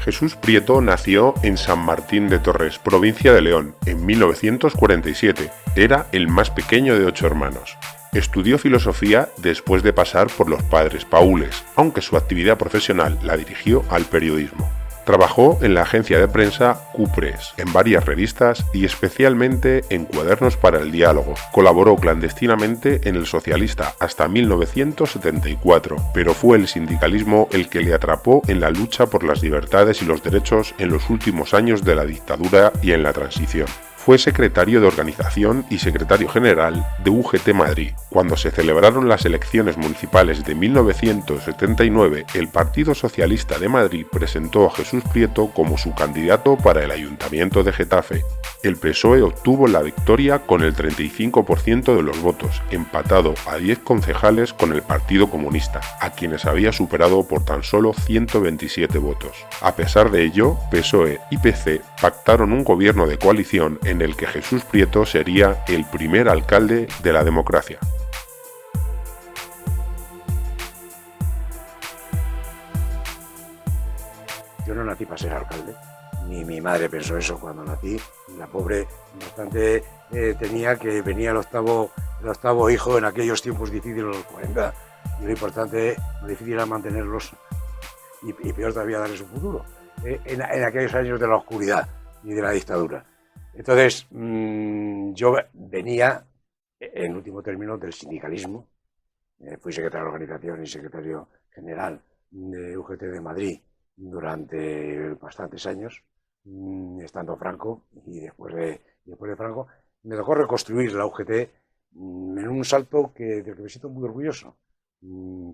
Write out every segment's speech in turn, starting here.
Jesús Prieto nació en San Martín de Torres, provincia de León, en 1947. Era el más pequeño de 8 hermanos. Estudió filosofía después de pasar por los Padres Paules, aunque su actividad profesional la dirigió al periodismo. Trabajó en la agencia de prensa Cuprés, en varias revistas y especialmente en Cuadernos para el Diálogo. Colaboró clandestinamente en El Socialista hasta 1974, pero fue el sindicalismo el que le atrapó en la lucha por las libertades y los derechos en los últimos años de la dictadura y en la transición. Fue secretario de organización y secretario general de UGT Madrid. Cuando se celebraron las elecciones municipales de 1979, el Partido Socialista de Madrid presentó a Jesús Prieto como su candidato para el Ayuntamiento de Getafe. El PSOE obtuvo la victoria con el 35% de los votos, empatado a 10 concejales con el Partido Comunista, a quienes había superado por tan solo 127 votos. A pesar de ello, PSOE y PC pactaron un gobierno de coalición en el que Jesús Prieto sería el primer alcalde de la democracia. Yo no nací para ser alcalde, ni mi madre pensó eso cuando nací. La pobre bastante tenía que venía el octavo hijo en aquellos tiempos difíciles, los 40, y lo importante, lo difícil era mantenerlos y peor todavía darles un futuro, en aquellos años de la oscuridad y de la dictadura. Entonces, yo venía, en último término, del sindicalismo. Fui secretario de organización y secretario general de UGT de Madrid durante bastantes años, estando Franco, y después de Franco me tocó reconstruir la UGT en un salto del que me siento muy orgulloso.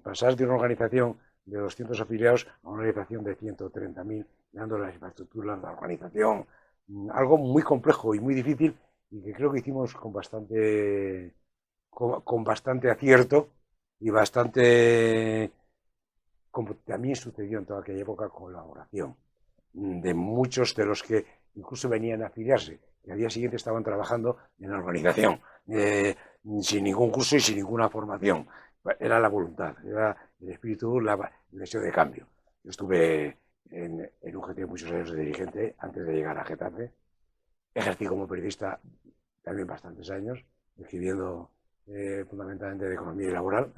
Pasar de una organización de 200 afiliados a una organización de 130.000, dando las infraestructuras, la organización, algo muy complejo y muy difícil, y que creo que hicimos con bastante acierto y bastante, como también sucedió en toda aquella época, colaboración de muchos de los que incluso venían a afiliarse y al día siguiente estaban trabajando en la organización, sin ningún curso y sin ninguna formación. Era la voluntad, era el espíritu, el deseo de cambio. Yo estuve en UGT muchos años de dirigente antes de llegar a Getafe. Ejercí como periodista también bastantes años, escribiendo fundamentalmente de economía y laboral,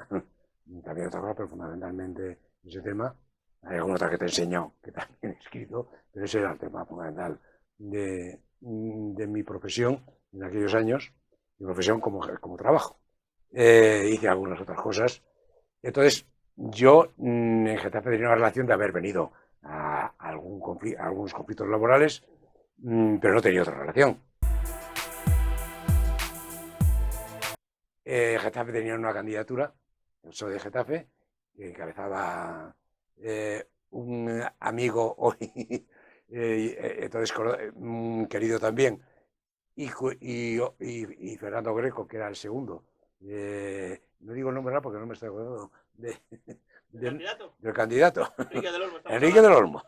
también otra cosa, pero fundamentalmente ese tema. Hay alguna otra que te enseño que también he escrito, pero ese era el tema fundamental de mi profesión en aquellos años, mi profesión como trabajo. Hice algunas otras cosas. Entonces, yo en Getafe tenía una relación de haber venido a algunos conflictos laborales, pero no tenía otra relación. Getafe tenía una candidatura, el PSOE de Getafe, que encabezaba un amigo hoy, entonces querido también, y Fernando Greco, que era el segundo. No digo el nombre porque no me estoy acordando del candidato. Enrique del Olmo. Enrique del Olmo.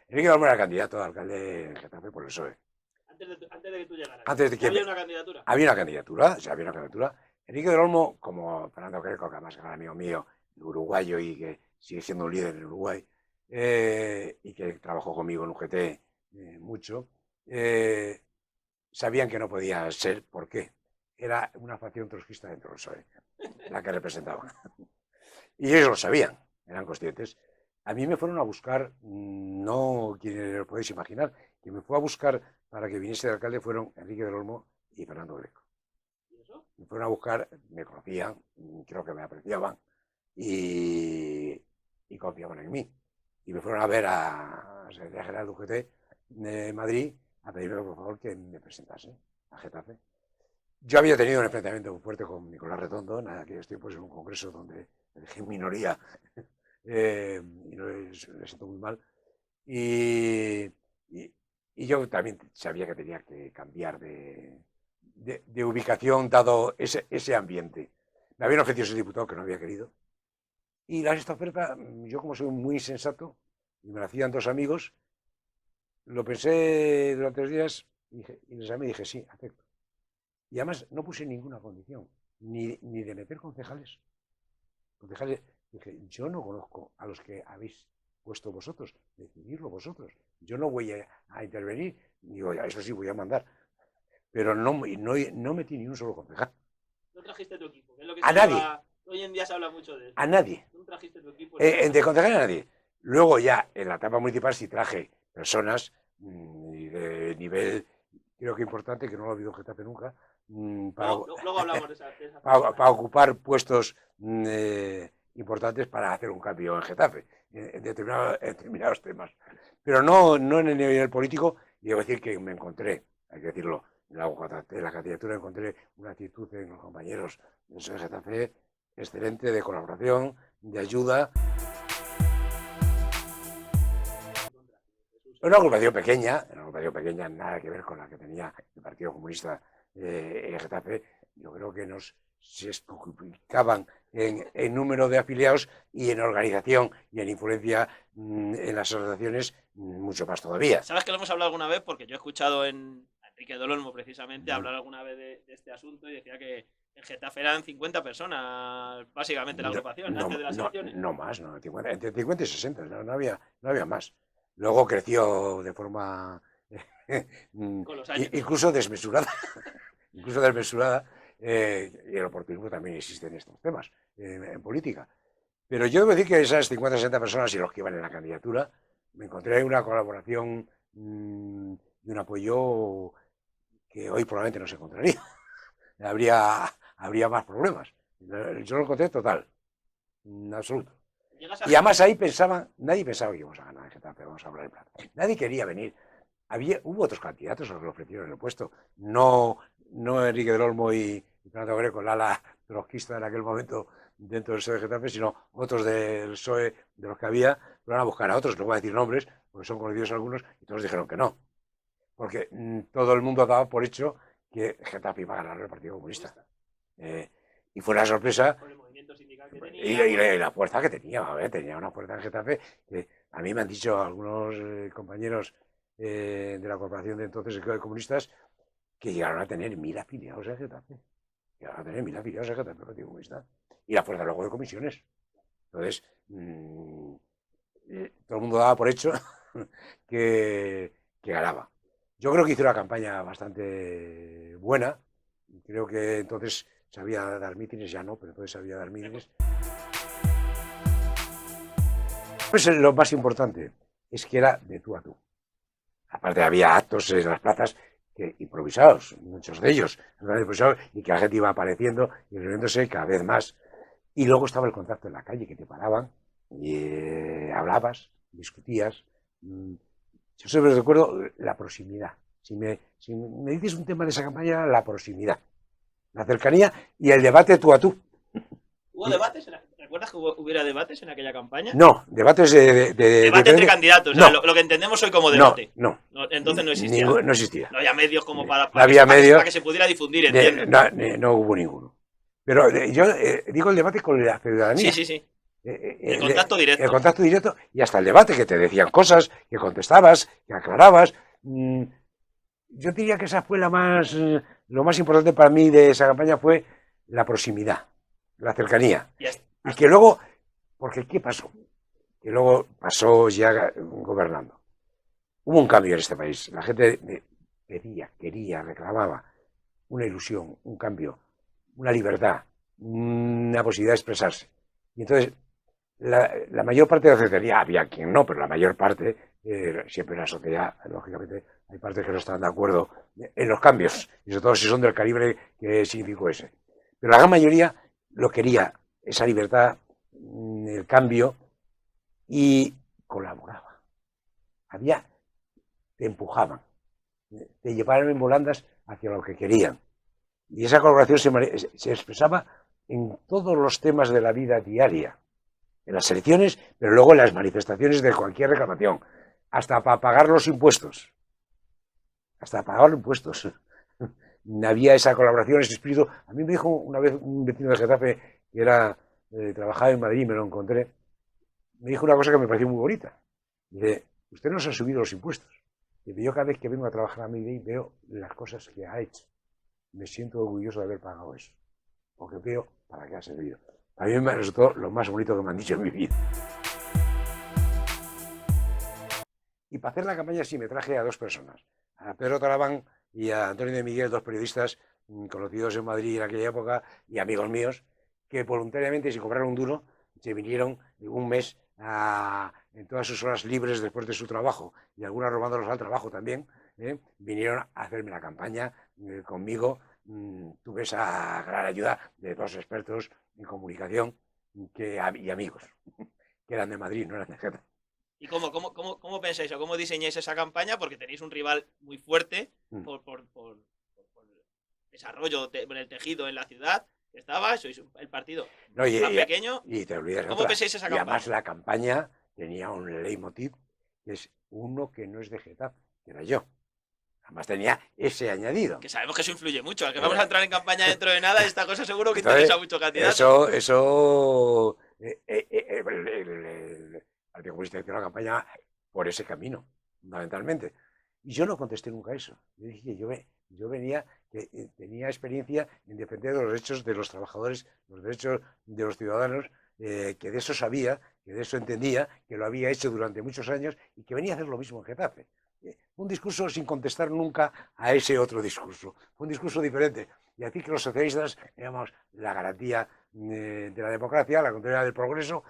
Enrique del Olmo era candidato a alcalde de Getafe por el PSOE. Antes de que tú llegaras. ¿Había una candidatura? Había una candidatura, sí, había una candidatura. Enrique del Olmo, como Fernando Greco, que además era amigo mío, uruguayo y que sigue siendo un líder en Uruguay, y que trabajó conmigo en UGT mucho, sabían que no podía ser. ¿Por qué? Era una facción trotskista dentro del PSOE, la que representaban. Y ellos lo sabían, eran conscientes. A mí me fueron a buscar, no quienes lo podéis imaginar, quien me fue a buscar para que viniese de alcalde fueron Enrique del Olmo y Fernando Greco. ¿Y eso? Me fueron a buscar, me conocían, creo que me apreciaban y confiaban en mí. Y me fueron a ver a Secretaría General de UGT de Madrid a pedirme por favor que me presentase a Getafe. Yo había tenido un enfrentamiento muy fuerte con Nicolás Redondo en aquellos tiempos en un congreso donde elegí minoría y no le siento muy mal. Y yo también sabía que tenía que cambiar de ubicación dado ese ambiente. Me habían ofrecido ese diputado que no había querido. Y esta oferta, yo como soy muy insensato, y me la hacían 2 amigos, lo pensé durante 2 días y les llamé y dije, sí, acepto. Y además no puse ninguna condición, ni de meter concejales. Dije, yo no conozco a los que habéis puesto vosotros, decididlo vosotros. Yo no voy a intervenir, digo, eso sí voy a mandar, pero no metí ni un solo concejal. No trajiste tu equipo, que es lo que A nadie. Hoy en día se habla mucho de eso. A nadie. No trajiste tu equipo. De concejal a nadie. Luego ya, en la etapa municipal sí traje personas de nivel, creo que importante, que no lo ha habido Getafe nunca, luego hablamos de esa para ocupar puestos importantes para hacer un cambio en Getafe, en determinados temas. Pero no en el nivel político, y debo decir que me encontré, hay que decirlo, en la candidatura encontré una actitud en los compañeros de Getafe excelente, de colaboración, de ayuda. Una agrupación pequeña, nada que ver con la que tenía el Partido Comunista en Getafe. Yo creo que se multiplicaban en número de afiliados y en organización y en influencia en las asociaciones mucho más todavía. ¿Sabes que lo hemos hablado alguna vez? Porque yo he escuchado a Enrique Dololmo precisamente hablar alguna vez de este asunto y decía que en Getafe eran 50 personas, básicamente, la agrupación, antes de las elecciones. No más, entre 50 y 60, no había más. Luego creció de forma con los años. incluso desmesurada. Y el oportunismo también existe en estos temas, en política. Pero yo debo decir que esas 50 o 60 personas y los que iban en la candidatura, me encontré una colaboración y un apoyo que hoy probablemente no se encontraría. Habría más problemas. Yo lo encontré total, en absoluto. Y además ahí nadie pensaba que íbamos a ganar en Getafe, vamos a hablar en plata. Nadie quería venir. Hubo otros candidatos a los que ofrecieron el puesto. No Enrique del Olmo y Fernando Greco, el ala trotskista en aquel momento dentro del PSOE de Getafe, sino otros del PSOE de los que había, van a buscar a otros, no voy a decir nombres, porque son conocidos algunos, y todos dijeron que no. Porque todo el mundo daba por hecho que Getafe iba a ganar el Partido Comunista. Y fue una sorpresa. Por el movimiento sindical que tenía. Y la fuerza que tenía, tenía una fuerza en Getafe que a mí me han dicho algunos compañeros de la corporación de entonces de comunistas que llegaron a tener 1000 afiliados en Getafe. Llegaron a tener 1000 afiliados en Getafe, el Partido Comunista. Y la fuerza luego de comisiones. Entonces, todo el mundo daba por hecho que ganaba. Yo creo que hizo una campaña bastante buena. Creo que entonces sabía dar mítines, ya no, pero entonces sabía dar mítines. Pues lo más importante es que era de tú a tú. Aparte había actos en las plazas improvisados, muchos de ellos, y que la gente iba apareciendo y reuniéndose cada vez más. Y luego estaba el contacto en la calle, que te paraban y hablabas, discutías. Yo siempre recuerdo la proximidad. Si me dices un tema de esa campaña, la proximidad, la cercanía y el debate tú a tú. ¿Hubo debates? ¿Recuerdas que hubiera debates en aquella campaña? No, debates debate entre candidatos, no. O sea, lo que entendemos hoy como debate. No. Entonces no existía. No existía. No había medios como para que se pudiera difundir, entiendo. No hubo ninguno. Pero yo digo el debate con la ciudadanía. Sí. El contacto directo. El contacto directo y hasta el debate, que te decían cosas, que contestabas, que aclarabas. Yo diría que esa fue lo más importante para mí de esa campaña fue la proximidad, la cercanía. Y que luego, porque ¿qué pasó? Que luego pasó ya gobernando. Hubo un cambio en este país. La gente quería, reclamaba una ilusión, un cambio, una libertad, una posibilidad de expresarse. Y entonces, la mayor parte de la sociedad, había quien no, pero la mayor parte, siempre en la sociedad, lógicamente, hay partes que no están de acuerdo en los cambios, y sobre todo si son del calibre que significó ese. Pero la gran mayoría lo quería, esa libertad, el cambio, y colaboraba. Te empujaban, te llevaban en volandas hacia lo que querían. Y esa colaboración se expresaba en todos los temas de la vida diaria, en las elecciones, pero luego en las manifestaciones de cualquier reclamación, hasta para pagar los impuestos. Había esa colaboración, ese espíritu. A mí me dijo una vez un vecino de Getafe que trabajaba en Madrid, me lo encontré, me dijo una cosa que me pareció muy bonita. Dice, usted nos ha subido los impuestos. Dice, yo cada vez que vengo a trabajar a Madrid veo las cosas que ha hecho. Me siento orgulloso de haber pagado eso, porque veo para qué ha servido. A mí me resultó lo más bonito que me han dicho en mi vida. Y para hacer la campaña sí me traje a 2 personas, a Pedro Talaván y a Antonio de Miguel, 2 periodistas conocidos en Madrid en aquella época y amigos míos, que voluntariamente, sin cobrar un duro, se vinieron un mes en todas sus horas libres después de su trabajo, y algunas robándolos al trabajo también, vinieron a hacerme la campaña conmigo. Tuve esa gran ayuda de 2 expertos en comunicación y amigos, que eran de Madrid, no eran de Getafe. ¿Y cómo pensáis o cómo diseñáis esa campaña? Porque tenéis un rival muy fuerte por desarrollo en el tejido en la ciudad. Sois el partido más pequeño. Y te olvidas ¿Cómo pensáis esa campaña? Y además la campaña tenía un leitmotiv, que es uno que no es de Getafe, que era yo. Además tenía ese añadido. Que sabemos que eso influye mucho. Al que vamos a entrar en campaña dentro de nada, esta cosa seguro que interesa mucho candidatos. Eso el Partido Comunista hizo la campaña por ese camino, fundamentalmente. Y yo no contesté nunca eso. Yo dije que yo venía, que tenía experiencia en defender los derechos de los trabajadores, los derechos de los ciudadanos, que de eso sabía, que de eso entendía, que lo había hecho durante muchos años y que venía a hacer lo mismo en Getafe. Un discurso sin contestar nunca a ese otro discurso. Fue un discurso diferente. Y aquí que los socialistas, digamos, la garantía de la democracia, la continuidad del progreso,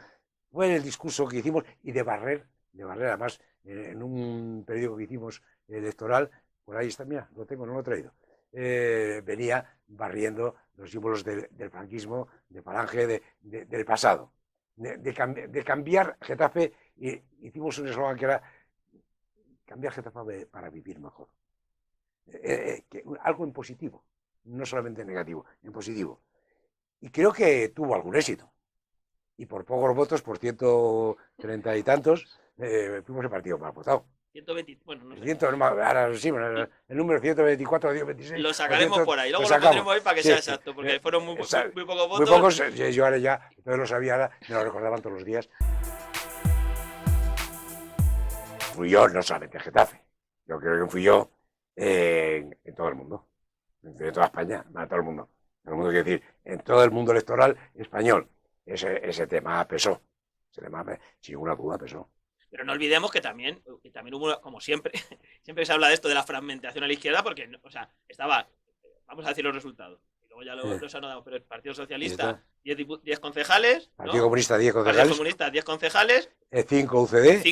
fue el discurso que hicimos, y de barrer además, en un periódico que hicimos electoral, por ahí está, mira, lo tengo, no lo he traído, venía barriendo los símbolos del franquismo, de Falange, del pasado. De cambiar Getafe, y hicimos un eslogan que era cambiar Getafe para vivir mejor. Algo en positivo, no solamente en negativo, en positivo. Y creo que tuvo algún éxito. Y por pocos votos, por 130 y tantos, fuimos el partido más votado. 120, bueno, no sé. Ahora sí, el número 124 o 126. Lo sacaremos por ahí, luego lo pondremos ahí para que sea exacto, porque fueron muy pocos votos. Muy pocos, yo ahora ya, entonces lo sabía, ahora me lo recordaban todos los días. Fui yo, no solamente en Getafe, yo creo que fui yo en todo el mundo, en toda España, en todo el mundo. Todo el mundo quiere decir, en todo el mundo electoral español. Ese tema pesó, sin ninguna duda pesó. Pero no olvidemos que también hubo, como siempre, siempre se habla de esto de la fragmentación a la izquierda, porque, o sea, estaba, vamos a decir los resultados, y luego ya los anotamos, pero el Partido Socialista, 10 concejales, ¿no? Partido Comunista, 10 concejales. Partido Comunista, 10 concejales. 5 UCD.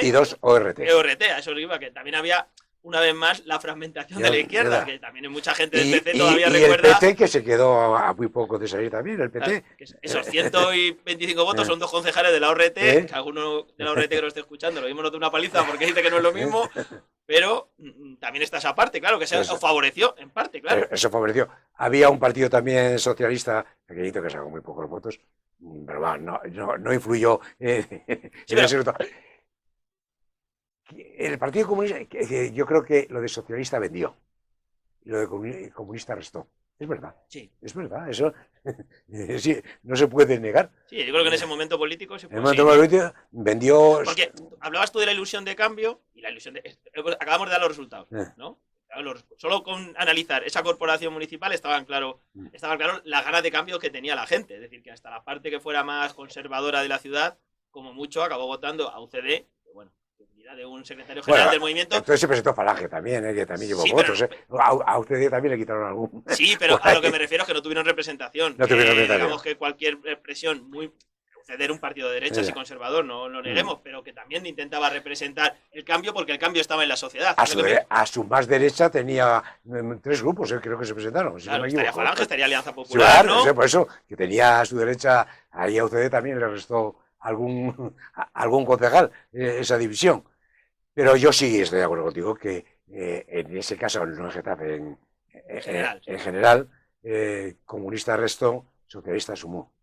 Y 2 ORT. A eso iba, que también había, una vez más, la fragmentación de la izquierda, que también mucha gente del PC todavía recuerda. Y el PT, que se quedó a muy poco de salir también, el PT. Claro, esos 125 votos son 2 concejales de la ORT, que alguno de la ORT que lo esté escuchando lo mismo no de una paliza porque dice que no es lo mismo, pero también está esa parte, claro, que se favoreció en parte, claro. Eso favoreció. Había un partido también socialista, pequeñito, que sacó muy pocos votos, pero no influyó en ese voto. El Partido Comunista, yo creo que lo de socialista vendió y lo de comunista restó. Es verdad. Sí. Es verdad, eso sí, no se puede negar. Sí, yo creo que en ese momento político se puede. En el momento político vendió. Porque hablabas tú de la ilusión de cambio y la ilusión de. Acabamos de dar los resultados, ¿no? Solo con analizar esa corporación municipal estaban claro las ganas de cambio que tenía la gente. Es decir, que hasta la parte que fuera más conservadora de la ciudad, como mucho, acabó votando a UCD, que bueno, de un secretario general del movimiento. Entonces se presentó Falange también, que también llevó votos. A UCD también le quitaron algún. Sí, pero a lo que me refiero es que no tuvieron representación. No tuvieron representación. Digamos que cualquier expresión muy. UCD era un partido de derechas y conservador, no lo neguemos, pero que también intentaba representar el cambio porque el cambio estaba en la sociedad. A su más derecha tenía 3 grupos, creo que se presentaron. Claro, no estaría Falange, estaría Alianza Popular, claro, ¿no? Por eso, que tenía a su derecha, ahí a UCD también le restó algún concejal esa división. Pero yo sí estoy de acuerdo contigo que en ese caso, no en Getafe, en general, comunista restó, socialista sumó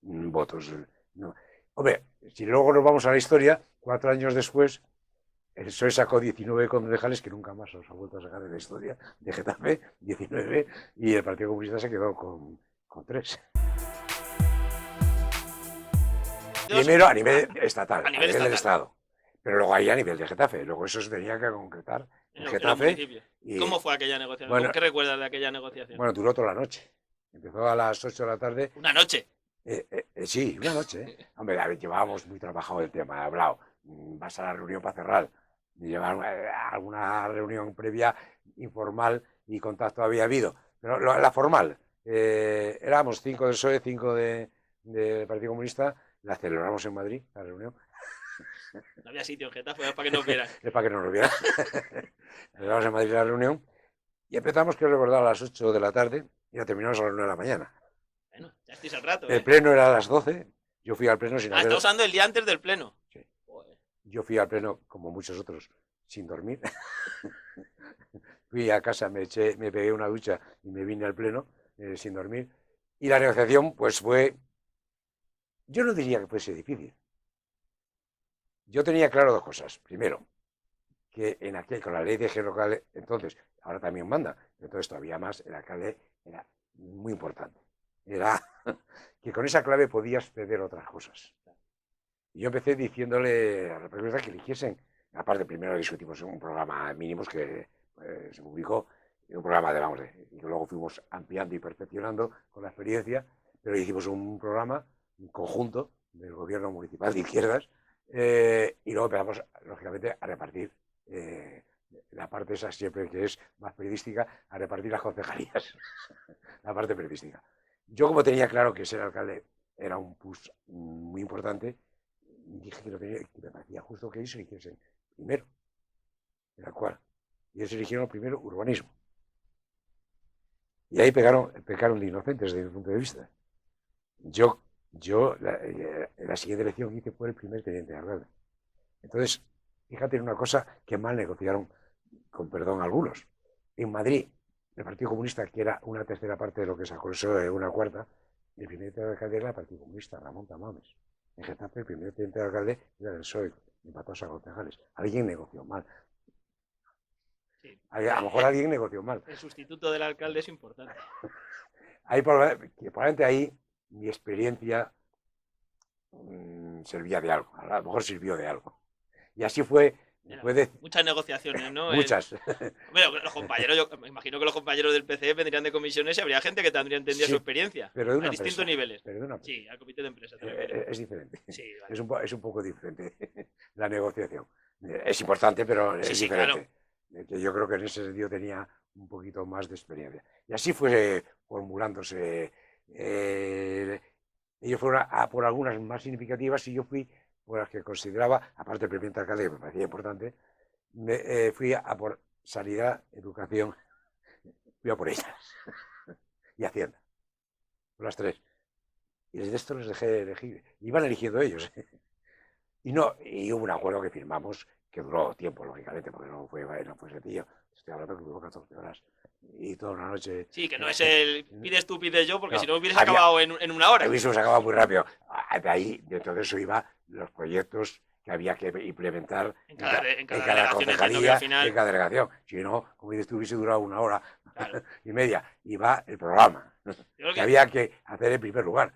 votos. No. Hombre, si luego nos vamos a la historia, 4 años después, el PSOE sacó 19 concejales que nunca más los ha vuelto a sacar en la historia de Getafe, 19, y el Partido Comunista se quedó con 3. Primero a nivel estatal, a nivel del Estado. Pero luego ahí a nivel de Getafe, luego eso se tenía que concretar en Getafe. ¿Cómo fue aquella negociación? Bueno, ¿qué recuerdas de aquella negociación? Bueno, duró toda la noche. Empezó a las 8 de la tarde. ¿Una noche? Sí, una noche. Hombre, llevábamos muy trabajado el tema, he hablado. Vas a la reunión para cerrar. Llevar alguna reunión previa informal y contacto había habido. Pero la formal, éramos 5 del PSOE, 5 del Partido Comunista, la celebramos en Madrid, la reunión. No había sitio en Getafe, es para que nos vieran. Es para que no nos vieran. Celebramos en Madrid la reunión y empezamos, quiero recordar, a las 8 de la tarde y la terminamos a las 9 de la mañana. Bueno, ya estáis al rato. El pleno era a las 12, yo fui al pleno sin haber... Está usando el día antes del pleno. Sí. Yo fui al pleno, como muchos otros, sin dormir. Fui a casa, me pegué una ducha y me vine al pleno sin dormir. Y la negociación, pues fue... Yo no diría que fuese difícil. Yo tenía claro dos cosas. Primero, que con la ley de higiene local, entonces, ahora también manda, entonces todavía más, el alcalde era muy importante. Era que con esa clave podías ceder otras cosas. Y yo empecé diciéndole a la periodista que eligiesen, aparte primero discutimos un programa mínimos que se publicó, un programa y luego fuimos ampliando y perfeccionando con la experiencia, pero hicimos un programa conjunto del gobierno municipal de izquierdas y luego empezamos, lógicamente, a repartir la parte esa siempre que es más periodística, a repartir las concejalías, la parte periodística. Yo, como tenía claro que ser alcalde era un plus muy importante, dije que me parecía justo que ellos se eligiesen primero, era cual. Y ellos eligieron primero urbanismo. Y ahí pecaron de inocentes desde mi punto de vista. La siguiente elección que hice fue el primer teniente de alcalde. Entonces, fíjate en una cosa que mal negociaron, con perdón algunos. En Madrid, el Partido Comunista, que era una tercera parte de lo que sacó el PSOE, una cuarta, el primer teniente de alcalde era el Partido Comunista, Ramón Tamames. En Getafe, el primer teniente de alcalde era el PSOE, empató a concejales. Alguien negoció mal. Sí. A lo mejor alguien negoció mal. El sustituto del alcalde es importante. Probablemente ahí mi experiencia servía de algo. A lo mejor sirvió de algo. Y así fue. Muchas negociaciones, ¿no? Muchas. Bueno, los compañeros, yo me imagino que los compañeros del PCE vendrían de comisiones y habría gente que también entendía su experiencia. Pero de a distintos niveles. Sí, al comité de empresa. Es diferente. Sí, vale. Es un poco diferente la negociación. Es importante, pero es diferente. Claro. Que yo creo que en ese sentido tenía un poquito más de experiencia. Y así fue formulándose. Ellos fueron a por algunas más significativas y yo fui por las que consideraba, aparte del presidente alcalde, que me parecía importante, fui a por sanidad, educación, fui a por ellas. Y Hacienda. Por las tres. Y desde esto les dejé elegir. Iban eligiendo ellos. Y hubo un acuerdo que firmamos que duró tiempo, lógicamente, porque no fue sencillo. Estoy hablando que duró 14 horas y toda una noche. Sí, que no es el pides tú, pides yo, porque si no hubieras acabado en una hora. Hubiésemos acabado muy rápido. De ahí, dentro de eso, iba los proyectos que había que implementar en cada concejalía, en cada delegación. Si no, como dices tú, hubiese durado una hora y media. Iba el programa que había que hacer en primer lugar.